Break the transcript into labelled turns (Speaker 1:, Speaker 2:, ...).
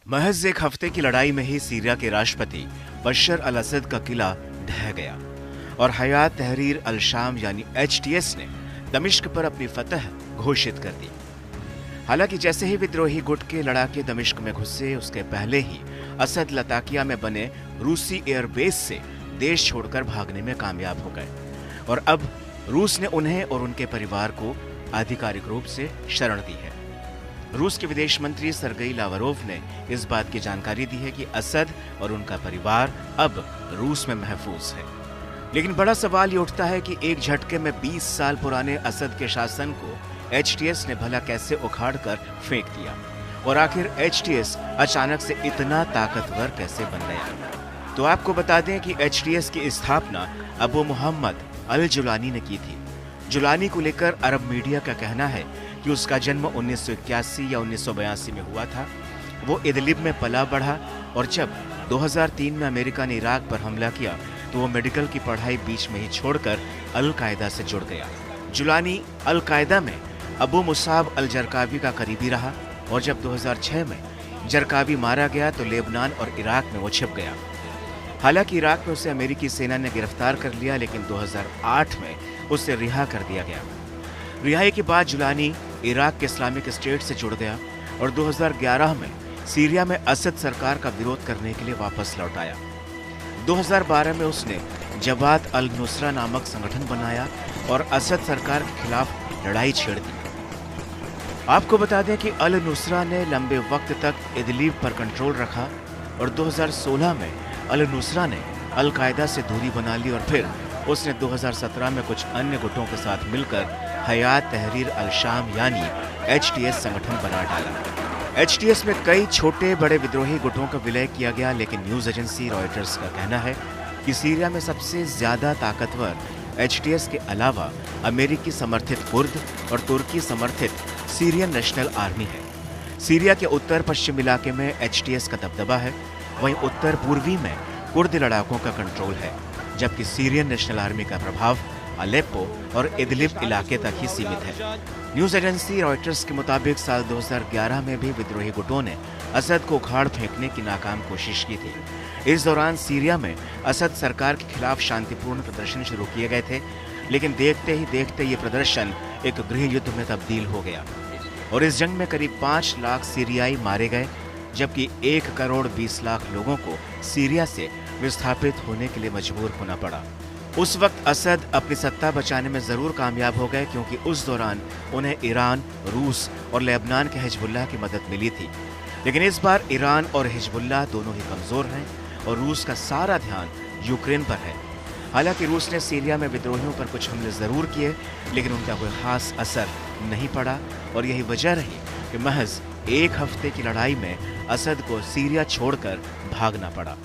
Speaker 1: महज एक हफ्ते की लड़ाई में ही सीरिया के राष्ट्रपति बशर अल असद का किला ढह गया और हयात तहरीर अल शाम यानी HTS ने दमिश्क पर अपनी फतह घोषित कर दी। हालांकि जैसे ही विद्रोही गुट के लड़ाके दमिश्क में घुसे, उसके पहले ही असद लताकिया में बने रूसी एयरबेस से देश छोड़कर भागने में कामयाब हो गए और अब रूस ने उन्हें और उनके परिवार को आधिकारिक रूप से शरण दी है। रूस के विदेश मंत्री सरगई लावरोव ने इस बात की जानकारी दी है कि असद और उनका परिवार अब रूस में महफूज है। लेकिन बड़ा सवाल ये उठता है कि एक झटके में 20 साल पुराने असद के शासन को HTS ने भला कैसे उखाड़ कर फेंक दिया और आखिर HTS अचानक से इतना ताकतवर कैसे बन गया। तो आपको बता दें कि HTS की स्थापना अबू मोहम्मद अल जुलानी ने की थी। जुलानी को लेकर अरब मीडिया का कहना है कि उसका जन्म 1981 या 1982 में हुआ था। वो इदलिब में पला बढ़ा और जब 2003 में अमेरिका ने इराक पर हमला किया तो वो मेडिकल की पढ़ाई बीच में ही छोड़कर अल कायदा से जुड़ गया। जुलानी अल कायदा में अबू मुसाब अल जरकावी का करीबी रहा और जब 2006 में जरकावी मारा गया तो लेबनान और इराक में वो छिप गया। हालांकि इराक में उसे अमेरिकी सेना ने गिरफ्तार कर लिया, लेकिन 2008 में उसे रिहा कर दिया गया। रिहाई के बाद जुलानी इराक के इस्लामिक स्टेट से जुड़ गया और 2011 में सीरिया में असद सरकार का विरोध करने के लिए वापस लौट आया। 2012 में उसने जबात अल नुसरा नामक संगठन बनाया और असद सरकार के खिलाफ लड़ाई छेड़ दी। आपको बता दें कि अल नुसरा ने लंबे वक्त तक इदलिब पर कंट्रोल रखा और 2016 में अल नुसरा ने अल कायदा से दूरी बना ली और फिर उसने 2017 में कुछ अन्य गुटों के साथ मिलकर हयात तहरीर अल शाम यानी HTS संगठन बना डाला। HTS में कई छोटे बड़े विद्रोही गुटों का विलय किया गया, लेकिन न्यूज एजेंसी रॉयटर्स का कहना है कि सीरिया में सबसे ज्यादा ताकतवर HTS के अलावा अमेरिकी समर्थित कुर्द और तुर्की समर्थित सीरियन नेशनल आर्मी है। सीरिया के उत्तर पश्चिम इलाके में HTS का दबदबा है, वहीं उत्तर पूर्वी में कुर्द लड़ाकों का कंट्रोल है, जबकि सीरियन नेशनल आर्मी का प्रभाव अलेप्पो और इदलिब इलाके तक ही सीमित है। न्यूज एजेंसी रॉयटर्स के मुताबिक साल 2011 में भी विद्रोही गुटों ने असद को उखाड़ फेंकने की नाकाम कोशिश की थी। इस दौरान सीरिया में असद सरकार के खिलाफ शांतिपूर्ण प्रदर्शन शुरू किए गए थे, लेकिन देखते ही देखते ये प्रदर्शन एक गृह युद्ध में तब्दील हो गया और इस जंग में करीब 5 लाख सीरियाई मारे गए, जबकि 1 करोड़ 20 लाख लोगों को सीरिया से विस्थापित होने के लिए मजबूर होना पड़ा। उस वक्त असद अपनी सत्ता बचाने में जरूर कामयाब हो गए, क्योंकि उस दौरान उन्हें ईरान, रूस और लेबनान के हिजबुल्लाह की मदद मिली थी। लेकिन इस बार ईरान और हिजबुल्लाह दोनों ही कमजोर हैं और रूस का सारा ध्यान यूक्रेन पर है। हालांकि रूस ने सीरिया में विद्रोहियों पर कुछ हमले जरूर किए, लेकिन उनका कोई खास असर नहीं पड़ा और यही वजह रही कि महज एक हफ्ते की लड़ाई में असद को सीरिया छोड़कर भागना पड़ा।